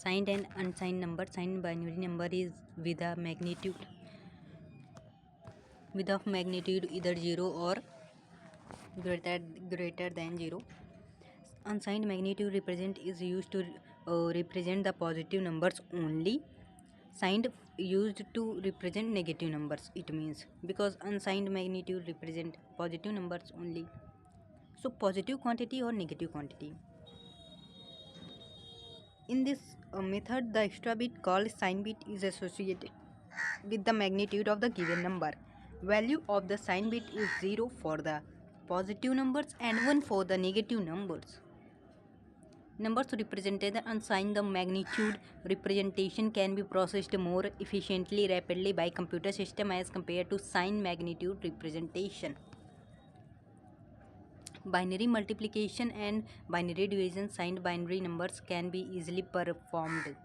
Signed and unsigned number. Signed binary number is with a magnitude either 0 or greater than 0. Unsigned magnitude represent is used to represent the positive numbers only. Signed used to represent negative numbers. It means because unsigned magnitude represent positive numbers only. So positive quantity or negative quantity. In this method, the extra bit called sign bit is associated with the magnitude of the given number. Value of the sign bit is 0 for the positive numbers and 1 for the negative numbers. Numbers represented unsigned, the magnitude representation can be processed more efficiently, rapidly by computer system as compared to signed magnitude representation. Binary multiplication and binary division. Signed binary numbers can be easily performed.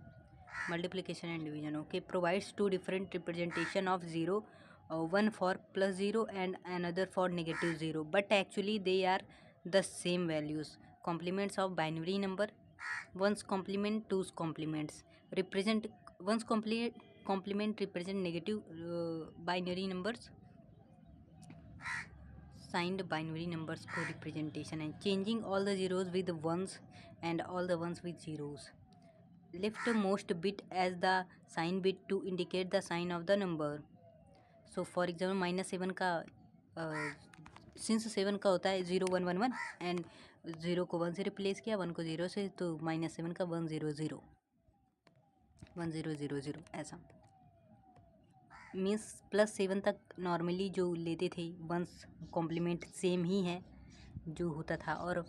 Multiplication and division, okay, provides two different representation of 0, one for plus 0 and another for negative 0, but actually they are the same values. Complements of binary number. One's complement, two's complements represent one's complement represent negative binary numbers. Signed binary numbers co-representation and changing all the zeros with ones and all the ones with zeros. Leftmost bit as the sign bit to indicate the sign of the number. So for example -7 का since 7 का होता है 0 1 1 1 and 0 को 1 से replace किया, 1 को 0 से, तो -7 का 1 0 0 1 0 0 0 ऐसा मीन्स +7 तक नॉर्मली जो लेते थे वंस कॉम्प्लीमेंट सेम ही है जो होता था, और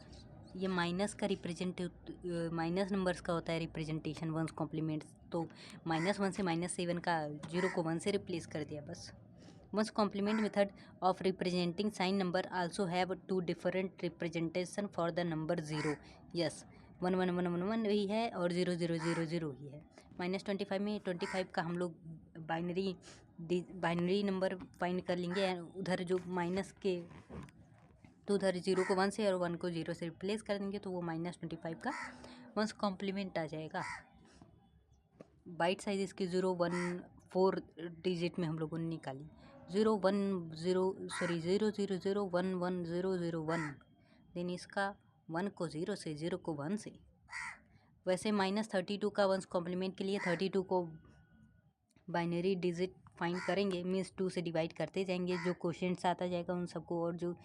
ये माइनस का माइनस नंबर्स का होता है रिप्रेजेंटेशन वंस कॉम्प्लीमेंट्स, तो -1 से -7 का 0 को 1 से रिप्लेस कर दिया बस. One's complement method of representing sign number also have two different representation for the number 0. Yes 1 1 1 1 1 ही है और 0 0 0 0 ही है. -25 में 25 का हम लोग बाइनरी नंबर फाइंड कर लेंगे, उधर जो माइनस के तो उधर 0 को 1 से और 1 को 0 से रिप्लेस कर देंगे, तो वो -25 का वंस कॉम्प्लीमेंट आ जाएगा. बाइट साइज इसकी 0 1 4 डिजिट में हम लोगों ने निकाली. 0 1 0 0 0 0 1 1 0 0 1. देन इसका 1 को 0 से, 0 को 1 से. वैसे -32 का वंस कॉम्प्लीमेंट के लिए 32 को बाइनरी डिजिट फाइंड करेंगे, मीन्स 2 से डिवाइड करते जाएंगे, जो क्वेश्चंस आता जाएगा उन सबको, और जो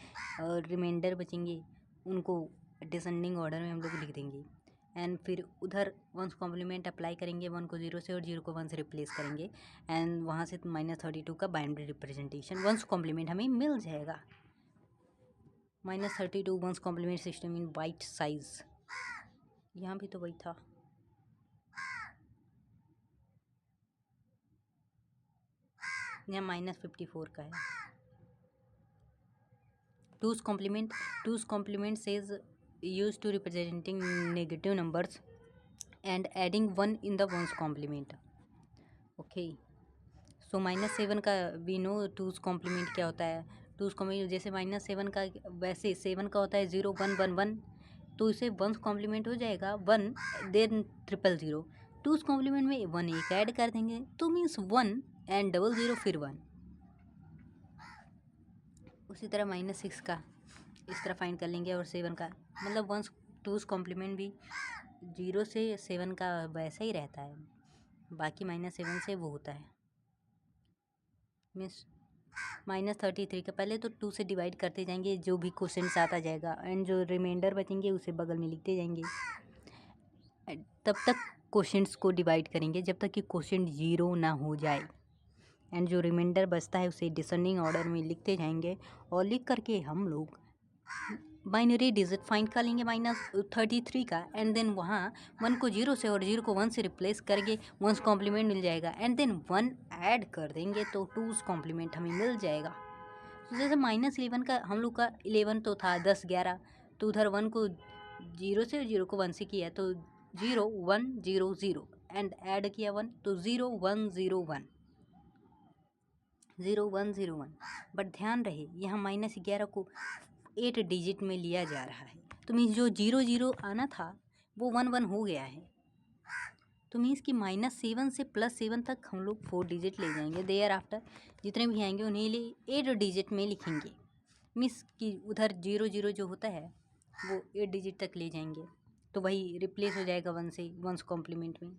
रिमाइंडर बचेंगे उनको डिसेंडिंग ऑर्डर में हम लोग लिख देंगे. एंड फिर उधर वंस कॉम्प्लीमेंट अप्लाई करेंगे, 1 को 0 से और 0 को 1 से रिप्लेस करेंगे, एंड वहाँ से -32 का बाइनरी रिप्रेजेंटेशन वंस कॉम्प्लीमेंट हमें मिल जाएगा. -32 one's complement system in byte size. यहाँ भी तो वही था. यहाँ -54 का है. Two's complement says use to representing negative numbers and adding 1 in the one's complement. Okay, so -7 का वी नो टूस कॉम्प्लीमेंट क्या होता है. टूस कॉम्प्लीमेंट जैसे -7 का, वैसे 7 का होता है 0 1 1 1, तो इसे वंस कॉम्प्लीमेंट हो जाएगा 1 देन 0 0 0. टूस कॉम्प्लीमेंट में 1 एक ऐड कर देंगे, तो मीन्स 1 एंड 0 0 फिर 1. उसी तरह -6 का इस तरह फाइंड कर लेंगे, और 7 का मतलब वंस टूस कॉम्प्लीमेंट भी 0 से 7 का वैसा ही रहता है, बाकी -7 से वो होता है. मीन्स -33 का पहले तो 2 से डिवाइड करते जाएंगे, जो भी क्वेश्चन आता जाएगा, एंड जो रिमाइंडर बचेंगे उसे बगल में लिखते जाएंगे. तब तक क्वेश्चंस को डिवाइड करेंगे जब तक कि क्वेश्चन 0 ना हो जाए, एंड जो रिमाइंडर बचता है उसे डिसेंडिंग ऑर्डर में लिखते जाएंगे, और लिख करके हम लोग बाइनरी डिजिट फाइंड कर लेंगे -33 का, एंड देन वहाँ 1 को 0 से और 0 को 1 से रिप्लेस करके वंस कॉम्प्लीमेंट मिल जाएगा, एंड देन 1 ऐड कर देंगे तो टूस कॉम्प्लीमेंट हमें मिल जाएगा. तो जैसे -11 का हम लोग का 11 तो था 10 11, तो उधर 1 को 0 से और 0 को 1 से किया, तो 0 1 0 0 एंड ऐड किया 1, तो 0 1 0 1 0 1 0 1. बट ध्यान रहे यहाँ -11 को 8 डिजिट में लिया जा रहा है, तो मीन्स जो 0 0 आना था वो 1 1 हो गया है. तो मीन्स कि -7 से +7 तक हम लोग 4 डिजिट ले जाएंगे। देयर आफ्टर जितने भी आएंगे उन्हें लिए 8 डिजिट में लिखेंगे। मीन्स कि उधर 0 0 जो होता है वो 8 डिजिट तक ले जाएंगे, तो वही रिप्लेस हो जाएगा 1 से, 1's कॉम्प्लीमेंट में।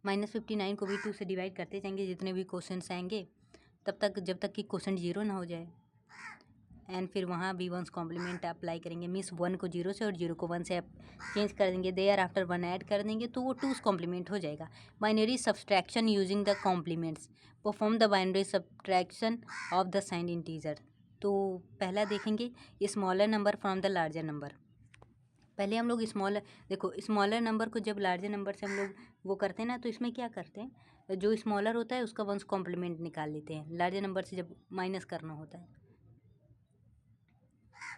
-59 को भी 2 से डिवाइड करते जाएंगे जितने भी क्वेश्चंस आएंगे तब तक, जब तक कि क्वेश्चन 0 ना हो जाए। एंड फिर वहाँ भी 1's कॉम्प्लीमेंट अप्लाई करेंगे। मीन्स 1 को 0 से और 0 को 1 से आप चेंज कर देंगे। देयर आफ्टर 1 ऐड कर देंगे तो वो 2's कॉम्प्लीमेंट हो जाएगा। Binary subtraction using the complements, perform the binary subtraction of the signed integer. तो पहला देखेंगे smaller number from the larger number. पहले हम लोग स्मॉलर नंबर को जब लार्जर नंबर से हम लोग वो करते हैं ना, तो इसमें क्या करते हैं, जो स्मॉलर होता है उसका 1's कॉम्प्लीमेंट निकाल लेते हैं लार्जर नंबर से जब माइनस करना होता है।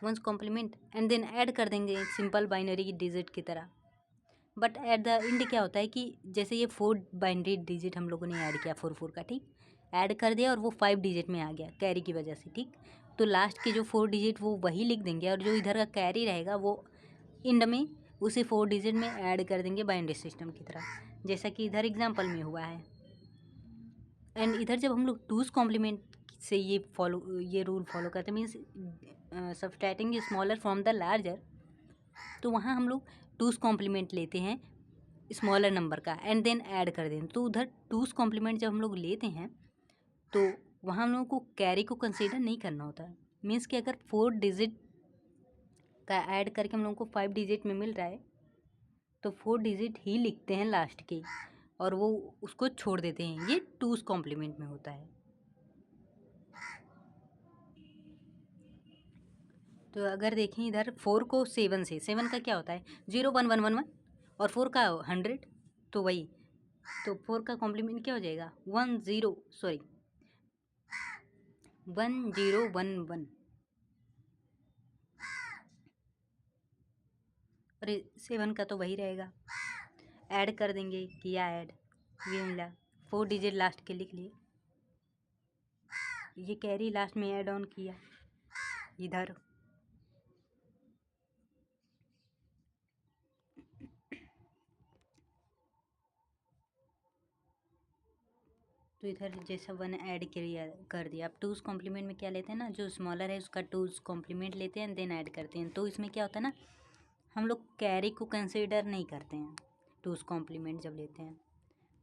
1's complement and then add कर देंगे सिंपल बाइनरी डिजिट की तरह। बट एट द एंड क्या होता है कि जैसे ये 4 बाइनरी डिजिट हम लोगों ने ऐड किया 4 का, ठीक, ऐड कर दिया और वो 5 डिजिट में आ गया कैरी की वजह से, ठीक। तो लास्ट के जो 4 डिजिट वो वही लिख देंगे और जो इधर का कैरी रहेगा वो इंड में उसे 4 डिजिट में ऐड कर देंगे बाइनरी सिस्टम की तरह, जैसा कि इधर एग्जाम्पल में हुआ है। एंड इधर जब हम लोग 2's कॉम्प्लीमेंट से ये रूल फॉलो करते हैं, means subtracting smaller from the larger, तो वहाँ हम लोग 2's कॉम्प्लीमेंट लेते हैं स्मॉलर नंबर का एंड देन ऐड कर दें। तो उधर 2's कॉम्प्लीमेंट जब हम लोग लेते हैं तो वहाँ हम लोगों को कैरी को कंसीडर नहीं करना होता है। मीन्स कि अगर 4 डिजिट का ऐड करके हम लोगों को 5 डिजिट में मिल रहा है तो 4 डिजिट ही लिखते हैं लास्ट के और वो उसको छोड़ देते हैं। ये 2's कॉम्प्लीमेंट में होता है। तो अगर देखें इधर 4 को 7 से, 7 का क्या होता है 0 1 1 1 1 और 4 का 100, तो वही, तो 4 का कॉम्प्लीमेंट क्या हो जाएगा 1 0 1 0 1 1। और 7 का तो वही रहेगा, ऐड कर देंगे, किया ऐड, ये मिला 4 डिजिट लास्ट के लिख लिए, ये कैरी लास्ट में ऐड ऑन किया इधर। तो इधर जैसा 1 ऐड कर दिया। अब 2's कॉम्प्लीमेंट में क्या लेते हैं ना, जो स्मॉलर है उसका 2's कॉम्प्लीमेंट लेते हैं देन ऐड करते हैं। तो इसमें क्या होता है ना, हम लोग कैरी को कंसीडर नहीं करते हैं। 2's कॉम्प्लीमेंट जब लेते हैं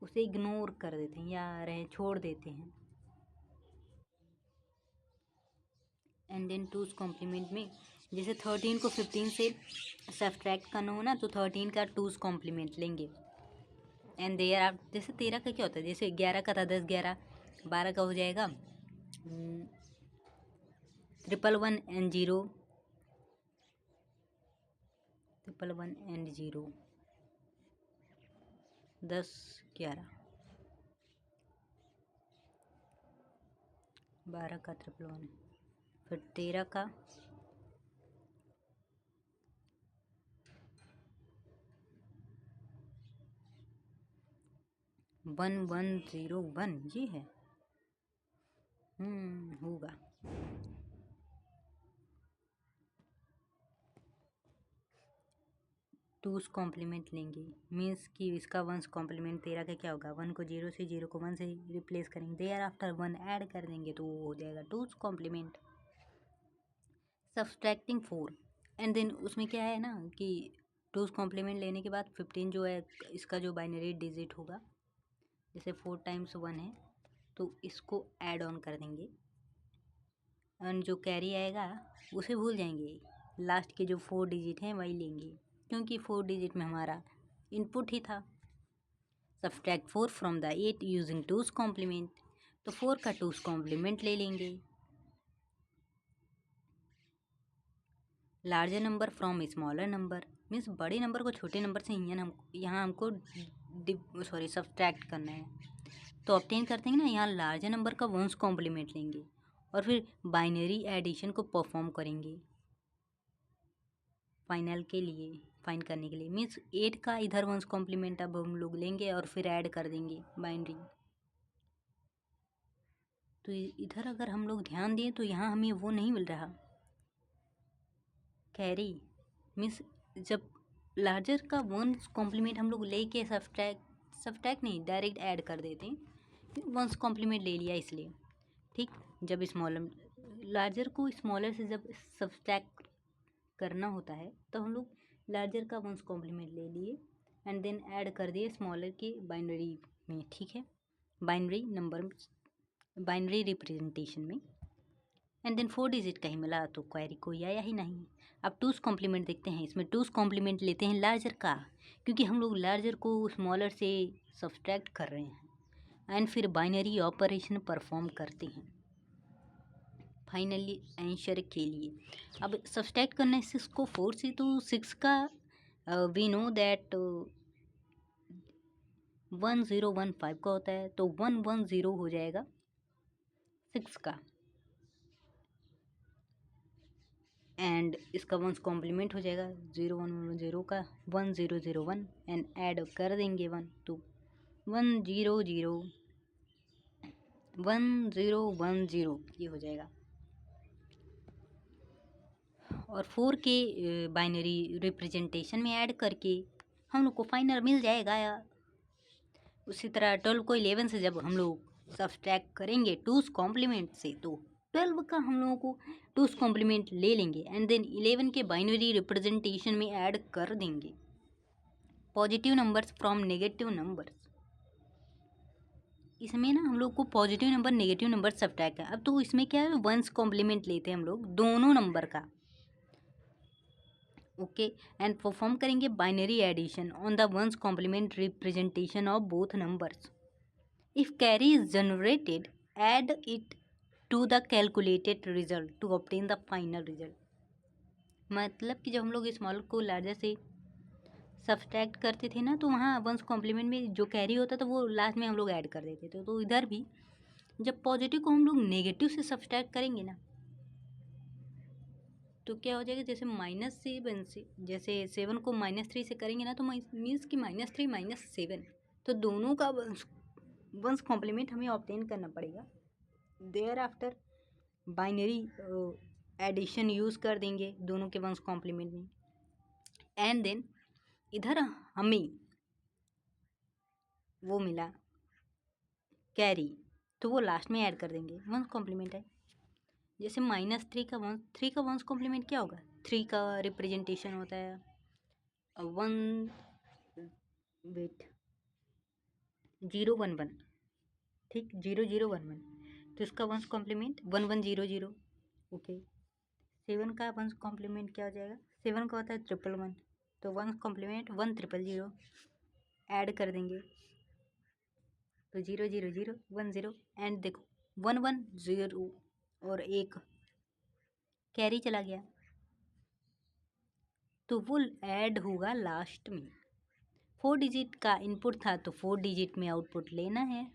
उसे इग्नोर कर देते हैं या छोड़ देते हैं। एंड देन 2's कॉम्प्लीमेंट में जैसे 13 को 15 से सब्ट्रैक्ट करना हो ना, तो 13 का 2's कॉम्प्लीमेंट लेंगे। एंड देयर आप जैसे 13 का क्या होता है, जैसे 11 का था 10 11, 12 का हो जाएगा 111 एंड 0, 111 एंड 0, 10 11, 12 का 111, फिर 13 का 1101, ये है होगा। 2's कॉम्प्लीमेंट लेंगे, मीन्स कि इसका 1's कॉम्प्लीमेंट 13 का क्या होगा 1 को 0 से, 0 को 1 से रिप्लेस करेंगे, देयर आफ्टर 1 ऐड कर देंगे तो वो हो जाएगा 2's complement. Subtracting 4 and then उसमें क्या है ना कि 2's कॉम्प्लीमेंट लेने के बाद 15 जो है इसका जो बाइनरी डिजिट होगा, जैसे 4 टाइम्स 1 है तो इसको ऐड ऑन कर देंगे एंड जो कैरी आएगा उसे भूल जाएंगे, लास्ट के जो 4 डिजिट हैं वही लेंगे क्योंकि 4 डिजिट में हमारा इनपुट ही था। Subtract 4 from the 8 using 2's complement, तो 4 का 2's कॉम्प्लीमेंट ले लेंगे। Larger number from smaller number, means बड़े नंबर को छोटे नंबर से यहाँ हमको सब्सट्रैक्ट करना है, तो ऑब्टेन करते हैं ना, यहाँ लार्जर नंबर का 1's कॉम्प्लीमेंट लेंगे और फिर बाइनरी एडिशन को परफॉर्म करेंगे फाइन करने के लिए। मीन्स 8 का इधर 1's कॉम्प्लीमेंट अब हम लोग लेंगे और फिर ऐड कर देंगे बाइनरी। तो इधर अगर हम लोग ध्यान दें तो यहाँ हमें वो नहीं मिल रहा कैरी, मीन्स जब लार्जर का वंस कॉम्प्लीमेंट हम लोग लेके सब्ट्रैक्ट नहीं, डायरेक्ट ऐड कर देते हैं। वंस कॉम्प्लीमेंट ले लिया इसलिए, ठीक। जब स्मॉलर लार्जर को स्मॉलर से जब सब्ट्रैक्ट करना होता है तो हम लोग लार्जर का वंस कॉम्प्लीमेंट ले लिए एंड देन ऐड कर दिए स्मॉलर के बाइनरी में, ठीक है, बाइनरी नंबर, बाइनरी रिप्रेजेंटेशन में। एंड देन 4 डिजिट का ही मिला तो क्वेरी कोई आया ही नहीं। अब टूस कॉम्प्लीमेंट देखते हैं। इसमें टूस कॉम्प्लीमेंट लेते हैं लार्जर का, क्योंकि हम लोग लार्जर को स्मॉलर से सब्ट्रैक्ट कर रहे हैं एंड फिर बाइनरी ऑपरेशन परफॉर्म करते हैं फाइनली आंसर के लिए। अब सब्ट्रैक्ट करना है 6 को 4 से, तो 6 का वी नो दैट 1015 का होता है, तो 110 हो जाएगा 6 का, एंड इसका वंस कॉम्प्लीमेंट हो जाएगा 0110 का 1001 एंड ऐड कर देंगे 1 तो 1010 ये हो जाएगा। और 4 के बाइनरी रिप्रेजेंटेशन में ऐड करके हम लोग को फाइनल मिल जाएगा। उसी तरह 12 को 11 से जब हम लोग सब्ट्रैक्ट करेंगे टूस कॉम्प्लीमेंट से, तो 12 का हम लोगों को टूस कॉम्प्लीमेंट ले लेंगे एंड देन 11 के बाइनरी रिप्रेजेंटेशन में ऐड कर देंगे positive numbers from negative numbers. इसमें ना हम लोग को positive number negative number subtract है। अब तो इसमें क्या है, वंस कॉम्प्लीमेंट लेते हैं हम लोग दोनों नंबर का, ओके, एंड परफॉर्म करेंगे binary addition on the one's complement representation of both numbers. If carry is generated, add it to the calculated result to obtain the final result। मतलब कि जब हम लोग स्मॉल को लार्जर से subtract करते थे ना, तो वहाँ वंस कॉम्प्लीमेंट में जो कैरी होता था वो लास्ट में हम लोग ऐड कर देते थे। तो इधर भी जब पॉजिटिव को हम लोग नेगेटिव से सब्ट्रैक्ट करेंगे ना, तो क्या हो जाएगा, जैसे -7 से, जैसे 7 को -3 से करेंगे ना, तो मीन्स कि -3 -7, तो दोनों का वंस कॉम्प्लीमेंट हमें ऑब्टेन करना पड़ेगा। There after binary addition use कर देंगे दोनों के वंस कॉम्प्लीमेंट में, एंड देन इधर हमें वो मिला कैरी, तो वो लास्ट में ऐड कर देंगे, वंस कॉम्प्लीमेंट है। जैसे -3 का वंस कॉम्प्लीमेंट क्या होगा, 3 का रिप्रेजेंटेशन होता है 011, ठीक, 0011, तो इसका वंस कॉम्प्लीमेंट 1100, ओके। 7 का वंस कॉम्प्लीमेंट क्या हो जाएगा, 7 का होता है 111, तो वंस कॉम्प्लीमेंट 1000 ऐड कर देंगे, तो 00010, एंड देखो 110 और एक कैरी चला गया, तो वो ऐड होगा लास्ट में। 4 डिजिट का इनपुट था, तो 4 डिजिट में आउटपुट लेना है।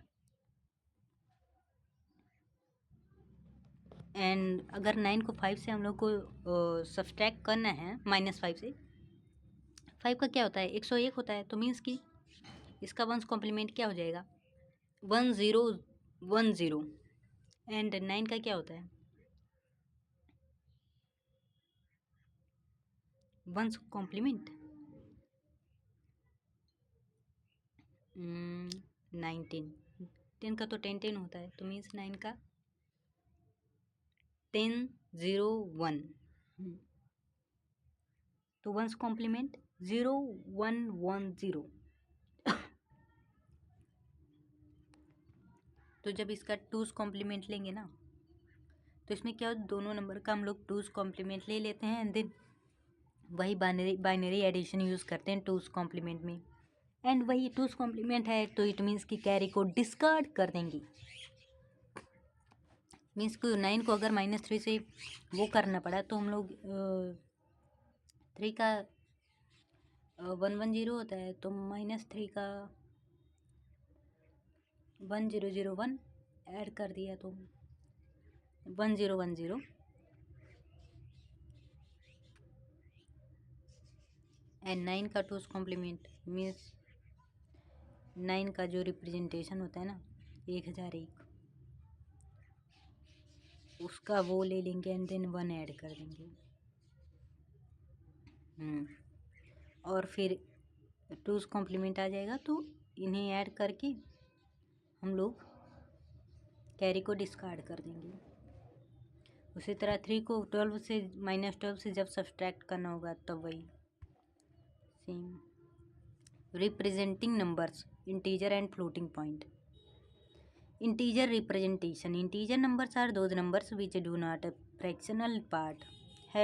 एंड अगर 9 को 5 से हम लोग को सब्ट्रैक्ट करना है, -5 से, 5 का क्या होता है 101 होता है, तो मीन्स कि इसका वंस कॉम्प्लीमेंट क्या हो जाएगा 1010, एंड 9 का क्या होता है वंस कॉम्प्लीमेंट 19, 10 का तो 10 होता है, तो मीन्स 9 का 1001, तो वंस कॉम्प्लीमेंट 0110। तो जब इसका टूस कॉम्प्लीमेंट लेंगे ना, तो इसमें क्या दोनों नंबर का हम लोग टूस कॉम्प्लीमेंट ले लेते हैं एंड देन वही बाइनरी एडिशन यूज़ करते हैं टूस कॉम्प्लीमेंट में, एंड वही टूस कॉम्प्लीमेंट है, तो इट मीन्स कि कैरी को डिस्कार्ड कर देंगे। मीन्स को 9 को अगर -3 से वो करना पड़ा, तो हम लोग 3 का 110 होता है, तो -3 का 1001 ऐड कर दिया, तो 1010, एंड 9 का टूस कॉम्प्लीमेंट मीन्स 9 का जो रिप्रेजेंटेशन होता है ना 1001, उसका वो ले लेंगे एंड देन 1 ऐड कर देंगे। और फिर टूज़ कॉम्प्लीमेंट आ जाएगा, तो इन्हें ऐड करके हम लोग कैरी को डिस्कार्ड कर देंगे। उसी तरह 3 को 12 से -12 से जब सब्सट्रैक्ट करना होगा तब वही same. Representing numbers, integer and floating point. Integer representation. Integer numbers are those numbers which do not have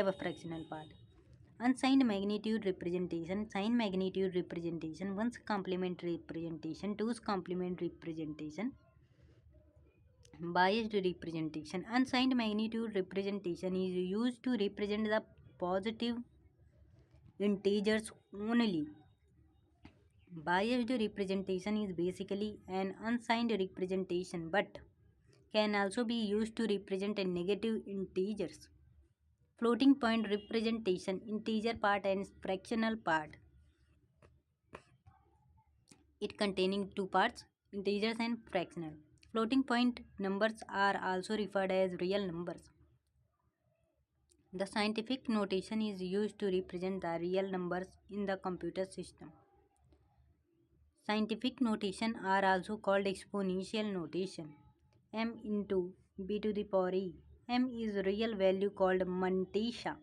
a fractional part. Unsigned magnitude representation. Signed magnitude representation. One's complement representation. Two's complement representation. Biased representation. Unsigned magnitude representation is used to represent the positive integers only. Biased representation is basically an unsigned representation but can also be used to represent a negative integers. Floating point representation, integer part and fractional part. It containing two parts, integers and fractional. Floating point numbers are also referred as real numbers. The scientific notation is used to represent the real numbers in the computer system. Scientific notation are also called exponential notation. M into b to the power e. M is real value called Mantisha.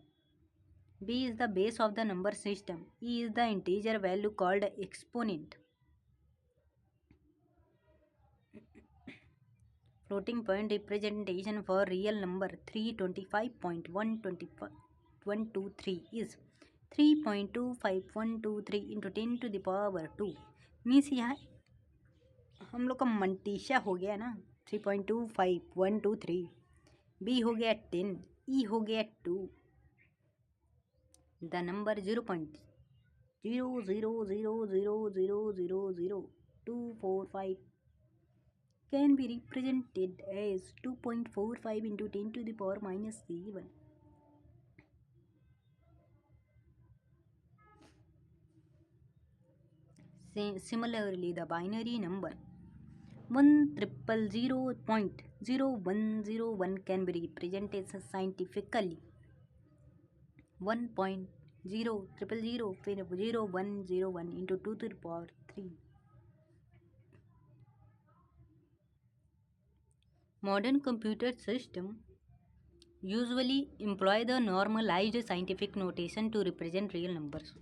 B is the base of the number system. E is the integer value called exponent. Floating point representation for real number 325.123 is 3.25123 into 10 to the power 2. Means यहाँ हम लोग का मंटीशा हो गया ना 3.25123, B हो गया 10, ई हो गया 2. The number 0.00000000245 can be represented as 2.45 into 10 to the power -7. Similarly, the binary number 1,000,0.0101 can be represented scientifically 1.000000101 into 2 to the power 3. Modern computer systems usually employ the normalized scientific notation to represent real numbers.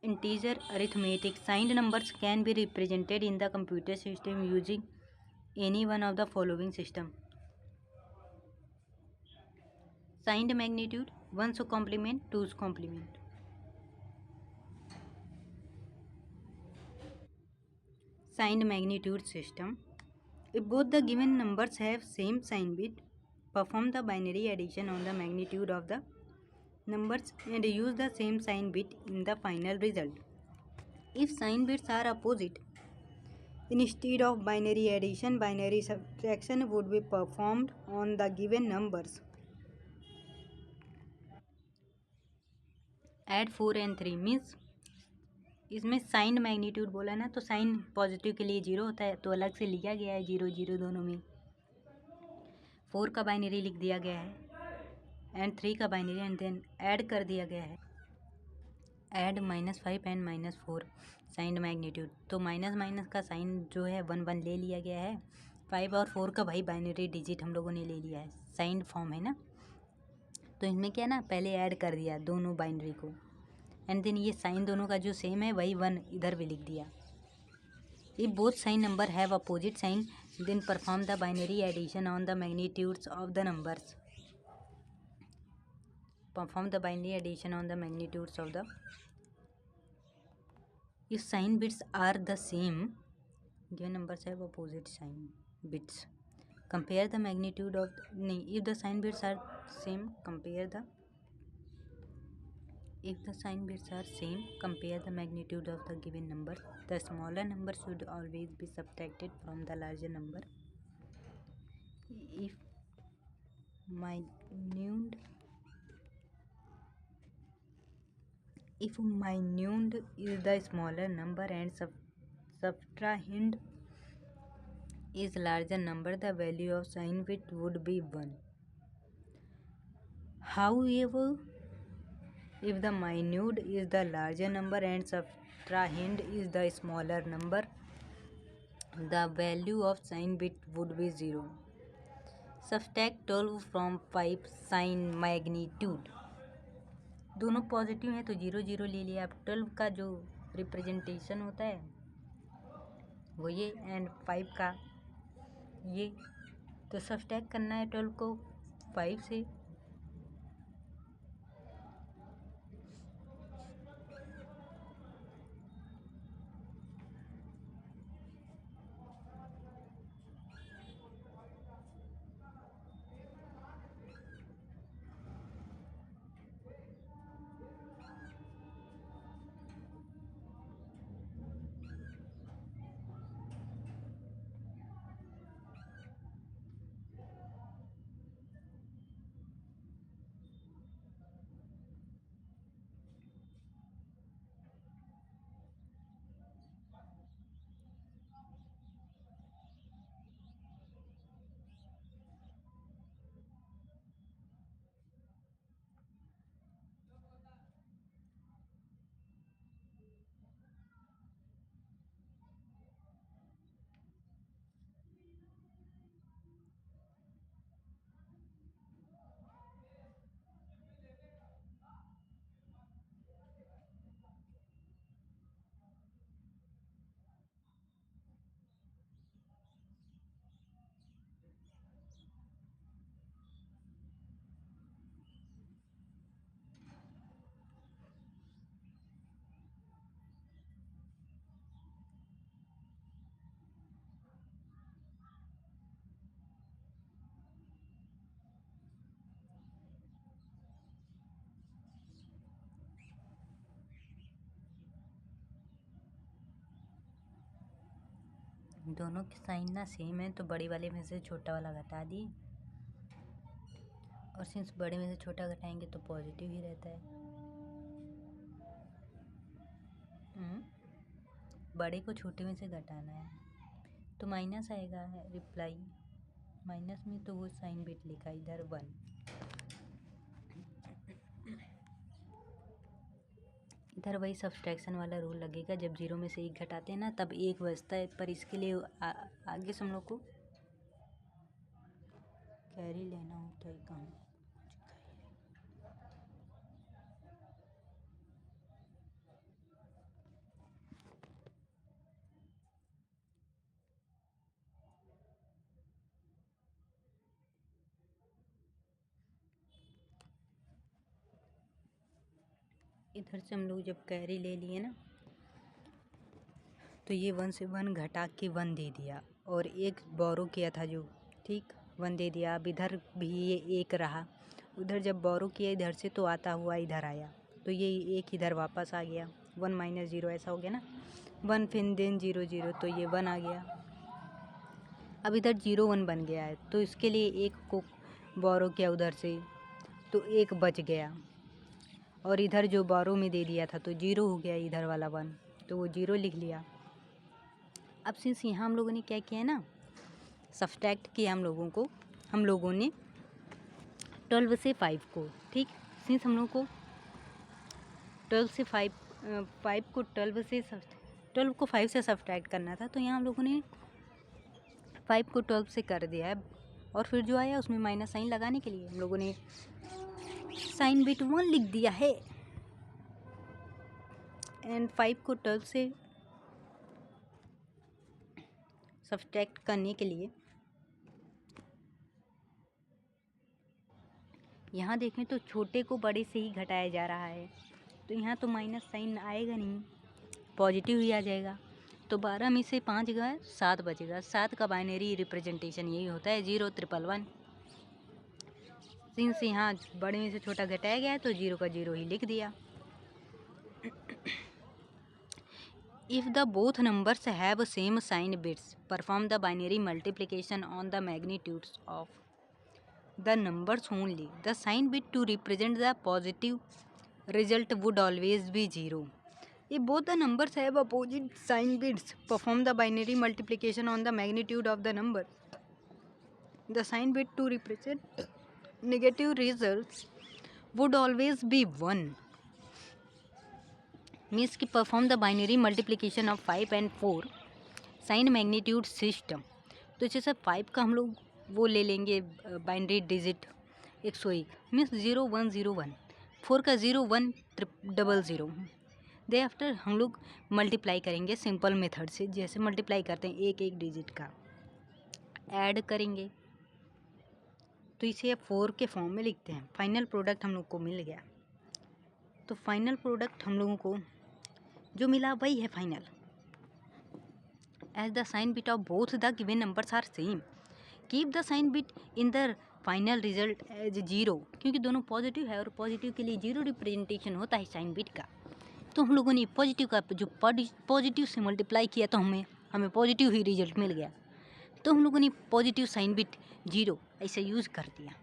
Integer arithmetic signed numbers can be represented in the computer system using any one of the following system. Signed magnitude, 1's complement, 2's complement. Signed magnitude system. If both the given numbers have same sign bit, perform the binary addition on the magnitude of the numbers and use the same sign bit in the final result. If sign bits are opposite, instead of binary addition, binary subtraction would be performed on the given numbers. Add 4 and 3 means इसमें sign magnitude बोला ना, तो sign positive के लिए 0 होता है, तो अलग से लिया गया है 0 0 दोनों में. 4 का बाइनरी लिख दिया गया है एंड 3 का बाइनरी एंड देन ऐड कर दिया गया है. ऐड -5 एंड -4 साइन मैग्नीट्यूड, तो माइनस माइनस का साइन जो है 1 1 ले लिया गया है. 5 और 4 का भाई बाइनरी डिजिट हम लोगों ने ले लिया है, साइन फॉर्म है ना, तो इनमें क्या ना पहले ऐड कर दिया दोनों बाइनरी को एंड देन ये साइन दोनों का जो सेम है वही 1 इधर भी लिख दिया. If both sign number have opposite sign then perform the binary addition on the magnitudes of the numbers. Perform the binary addition on the magnitudes of the. If sign bits are the same, given numbers have opposite sign bits. Compare the magnitude of if the sign bits are same, compare the. If the sign bits are same, compare the magnitude of the given number. The smaller number should always be subtracted from the larger number. If minute is the smaller number and subtrahend is larger number, the value of sign bit would be 1. However, if the minute is the larger number and subtrahend is the smaller number, the value of sign bit would be 0. Subtract 12 from 5 sign magnitude. दोनों positive हैं तो 0 0 ले लिया। अब 12 का जो representation होता है वो ये, एंड 5 का ये, तो सब्सट्रैक्ट करना है 12 को 5 से। दोनों के साइन ना सेम है तो बड़े वाले में से छोटा वाला घटा दिए, और सिंस बड़े में से छोटा घटाएंगे तो पॉजिटिव ही रहता है। बड़े को छोटे में से घटाना है तो माइनस आएगा रिप्लाई, माइनस में तो वो साइन बिट लिखा इधर 1। इधर वही सब्सट्रैक्शन वाला रूल लगेगा, जब 0 में से 1 घटाते हैं ना तब 1 बचता है, पर इसके लिए आगे से हम लोग को कैरी लेना होता है कहाँ। इधर से हम लोग जब कैरी ले लिए ना तो ये 1 से 1 घटा के 1 दे दिया, और एक बोरो किया था जो, ठीक 1 दे दिया। अब इधर भी ये 1 रहा, उधर जब बोरो किया इधर से तो आता हुआ इधर आया, तो ये 1 इधर वापस आ गया, 1 - 0 ऐसा हो गया ना, 1 फिर देन 0 0 तो ये 1 आ गया। अब इधर 0 1 बन गया है तो इसके लिए 1 को बोरो किया उधर से तो 1 बच गया, और इधर जो बोरो में दे दिया था तो 0 हो गया, इधर वाला 1 तो वो 0 लिख लिया। अब सिंस यहाँ हम लोगों ने क्या किया है ना, सब्सट्रैक्ट किया हम लोगों ने 12 से 5 को, ठीक। सिंस हम लोग को 12 से 5 को 12 को 5 से सब्सट्रैक्ट करना था, तो यहाँ हम लोगों ने 5 को 12 से कर दिया है, और फिर जो आया उसमें माइनस साइन लगाने के लिए हम लोगों ने साइन बिट 1 लिख दिया है, एंड 5 को 12 से सब्सट्रैक्ट करने के लिए यहाँ देखें तो छोटे को बड़े से ही घटाया जा रहा है, तो यहाँ तो माइनस साइन आएगा नहीं, पॉजिटिव ही आ जाएगा। तो 12 में से 5 गए 7 बचेगा, 7 का बाइनरी रिप्रेजेंटेशन यही होता है 0 1 1 1। सिंस यहाँ बड़े में से छोटा घटाया गया है तो 0 का 0 ही लिख दिया। If the both numbers have same sign bits, perform the binary multiplication on the magnitudes of the numbers only. The sign bit to represent the positive result would always be 0. If both the numbers have opposite sign bits, perform the binary multiplication on the magnitude of the number. The sign bit to represent negative results would always be 1. Means कि perform the binary multiplication of 5 and 4 sign magnitude system. तो जैसे 5 का हम लोग वो ले लेंगे binary digit 101 means 0101, 4 का 0100 दे आफ्टर हम लोग मल्टीप्लाई करेंगे सिंपल मेथड से, जैसे मल्टीप्लाई करते हैं एक एक डिजिट का ऐड करेंगे तो इसे 4 के फॉर्म में लिखते हैं। फाइनल प्रोडक्ट हम लोग को मिल गया, तो फाइनल प्रोडक्ट हम लोगों को जो मिला वही है final. As the sign bit of both the given numbers are same, keep the sign bit in the final result as 0, क्योंकि दोनों पॉजिटिव है और पॉजिटिव के लिए 0 रिप्रेजेंटेशन होता है साइन बिट का। तो हम लोगों ने पॉजिटिव का जो पॉजिटिव से मल्टीप्लाई किया तो हमें पॉजिटिव ही रिजल्ट मिल गया, तो हम लोगों ने पॉजिटिव साइन बिट 0 ऐसे यूज़ कर दिया।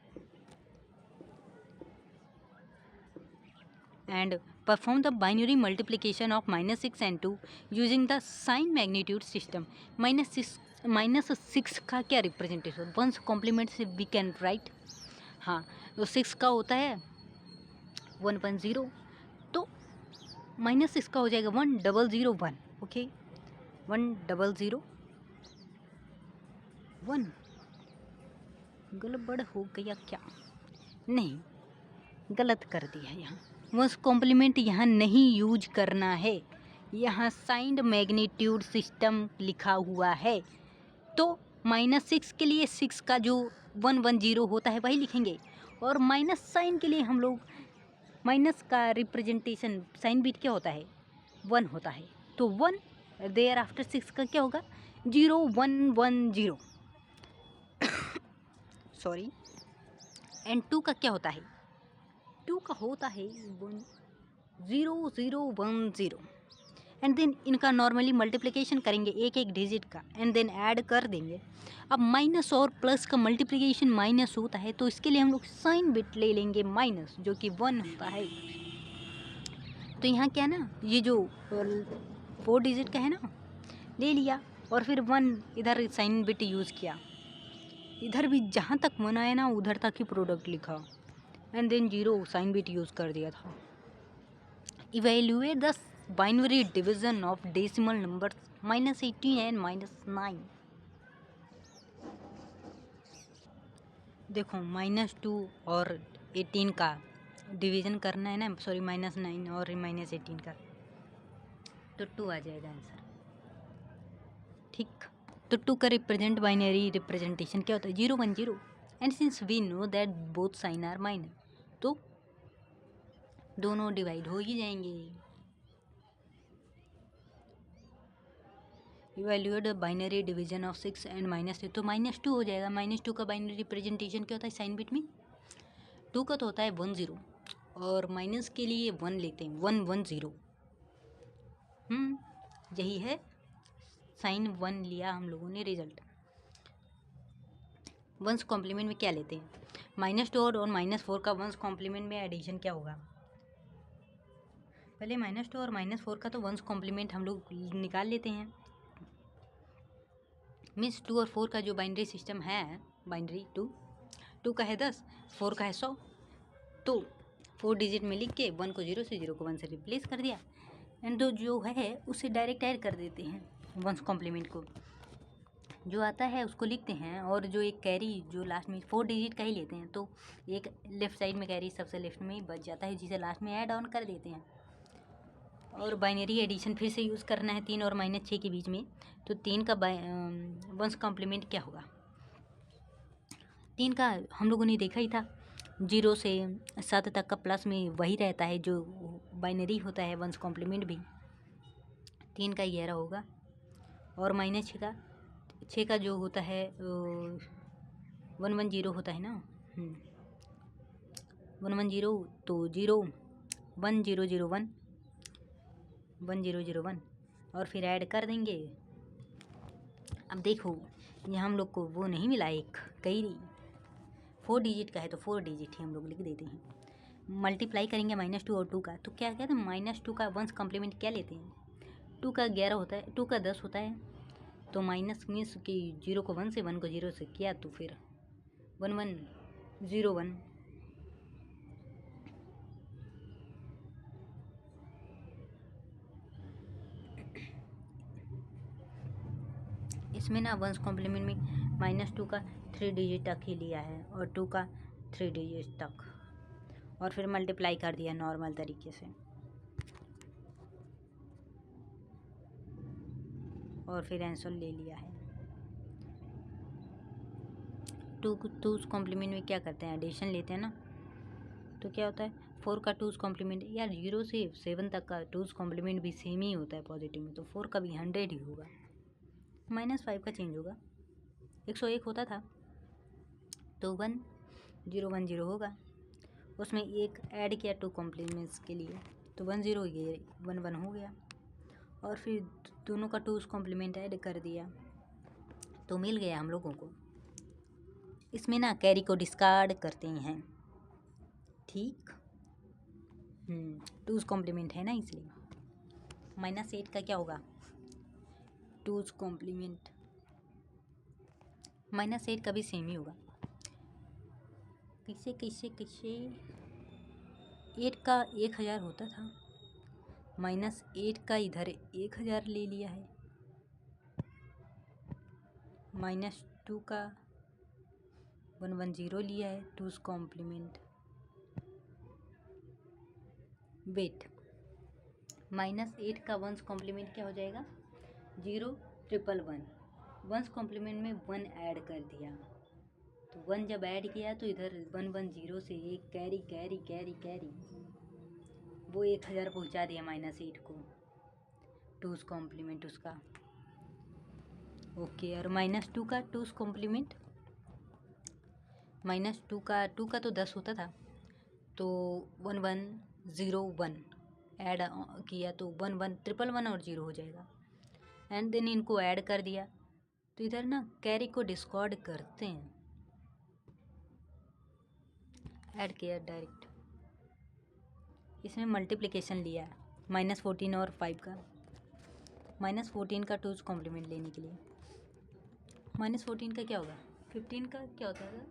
And perform the binary multiplication of -6 and 2 using the sign magnitude system. -6 का क्या रिप्रेजेंटेशन, 1's कॉम्प्लीमेंट से वी कैन राइट। हाँ, तो 6 का होता है 110, तो -6 का हो जाएगा 1001। ओके, 1001 गड़बड़ हो गया क्या? नहीं, गलत कर दिया यहाँ। वंस कॉम्प्लीमेंट यहाँ नहीं यूज करना है, यहाँ साइंड मैग्नीट्यूड सिस्टम लिखा हुआ है। तो -6 के लिए 6 का जो 110 होता है वही लिखेंगे, और माइनस साइन के लिए हम लोग माइनस का रिप्रेजेंटेशन साइन बिट क्या होता है 1 होता है, तो 1 देयर आफ्टर 6 का क्या होगा 0110 सॉरी। एंड 2 का क्या होता है, 2 का होता है 0010। एंड देन इनका नॉर्मली मल्टीप्लिकेशन करेंगे एक एक डिजिट का, एंड देन ऐड कर देंगे। अब माइनस और प्लस का मल्टीप्लिकेशन माइनस होता है, तो इसके लिए हम लोग साइन बिट ले लेंगे माइनस, जो कि 1 होता है। तो यहाँ क्या है ना, ये जो 4 डिजिट का है ना, ले लिया और फिर 1 इधर साइन बिट यूज़ किया, इधर भी जहाँ तक 1 आया ना उधर तक ही प्रोडक्ट लिखा, and then 0 sign bit use कर दिया था। Evaluate the binary division of decimal numbers -18 and -9। देखो -2 और 18 का डिवीज़न करना है ना, सॉरी -9 और -18 का, तो 2 आ जाएगा आंसर। ठीक, तो 2 का रिप्रेजेंट बाइनरी रिप्रेजेंटेशन क्या होता है 010, and since we know that both sign are minor, तो दोनों डिवाइड हो ही जाएंगे। Evaluate binary division of 6 and -2, तो -2 हो जाएगा। -2 का बाइनरी रिप्रेजेंटेशन क्या होता है साइन बिट में, 2 का तो होता है 10, और माइनस के लिए 1 लेते हैं 110। यही है साइन 1 लिया हम लोगों ने रिजल्ट। वंस कॉम्प्लीमेंट में क्या लेते हैं, -2 और -4 का वंस कॉम्प्लीमेंट में एडिशन क्या होगा। पहले -2 और -4 का तो वंस कॉम्प्लीमेंट हम लोग निकाल लेते हैं। मीन्स 2 और 4 का जो बाइनरी सिस्टम है, बाइनरी 2 का है 10, 4 का है 100, तो 4 डिजिट में लिख के 1 को 0 से 0 को 1 से रिप्लेस कर दिया, एंड दो जो है उसे डायरेक्ट ऐड कर देते हैं। वंस कॉम्प्लीमेंट को जो आता है उसको लिखते हैं, और जो एक कैरी जो लास्ट में 4 डिजिट का ही लेते हैं, तो एक लेफ़्ट साइड में कैरी सबसे लेफ्ट में ही बच जाता है, जिसे लास्ट में ऐड ऑन कर देते हैं। और बाइनरी एडिशन फिर से यूज़ करना है 3 और -6 के बीच में, तो 3 का वंस कॉम्प्लीमेंट क्या होगा। 3 का हम लोगों ने देखा ही था, 0 से 7 तक का प्लस में वही रहता है जो बाइनरी होता है वंस कॉम्प्लीमेंट भी, 3 का 11 होगा। और -6 का जो होता है 110 होता है ना, 110, तो 0 1001 1001 और फिर ऐड कर देंगे। अब देखो यहाँ हम लोग को वो नहीं मिला, एक कई 4 डिजिट का है तो 4 डिजिट ही हम लोग लिख देते हैं। मल्टीप्लाई करेंगे -2 और 2 का, तो क्या कहते हैं -2 का वंस कॉम्प्लीमेंट क्या लेते हैं, 2 का 11 होता है, 2 का 10 होता है, तो माइनस मीन्स कि 0 को 1 से 1 को 0 से किया तो फिर 1101। इसमें ना वंस कॉम्प्लीमेंट में -2 का 3 डिजिट तक ही लिया है और 2 का 3 डिजिट तक, और फिर मल्टीप्लाई कर दिया नॉर्मल तरीके से, और फिर आंसर ले लिया है। 2 कॉम्प्लीमेंट में क्या करते हैं, एडिशन लेते हैं ना, तो क्या होता है 4 का 2 कॉम्प्लीमेंट, यार 0 से 7 तक का 2 कॉम्प्लीमेंट भी सेम ही होता है पॉजिटिव में, तो 4 का भी 100 ही होगा। -5 का चेंज होगा, 101 होता था तो 1010 होगा, उसमें एक ऐड किया 2 कॉम्प्लीमेंट्स के लिए, तो 10 11 हो गया, और फिर दोनों का 2 कॉम्प्लीमेंट ऐड कर दिया तो मिल गया हम लोगों को। इसमें ना कैरी को डिस्कार्ड करते हैं, ठीक। 2 कॉम्प्लीमेंट है ना, इसलिए -8 का क्या होगा, 2 कॉम्प्लीमेंट -8 का भी सेम ही होगा। कैसे 8 का 1000 होता था, -8 का इधर 1000 ले लिया है, -2 का 110 लिया है 2 कॉम्प्लीमेंट। वेट, -8 का 1 कॉम्प्लीमेंट क्या हो जाएगा, 0 111, 1 कॉम्प्लीमेंट में 1 ऐड कर दिया, तो 1 जब ऐड किया तो इधर 110 से एक कैरी कैरी कैरी कैरी, वो 1000 पहुंचा दिया -8 को, 2 कॉम्प्लीमेंट उसका। ओके, और -2 का 2 कॉम्प्लीमेंट, -2 का तो 10 होता था, तो 1101 ऐड किया तो 111 और 0 हो जाएगा, एंड देन इनको ऐड कर दिया, तो इधर ना कैरी को डिस्कार्ड करते हैं, ऐड किया डायरेक्ट। इसमें मल्टीप्लिकेशन लिया -14 और 5 का, -14 का 2 कॉम्प्लीमेंट लेने के लिए, -14 का क्या होगा, 15 का क्या होता है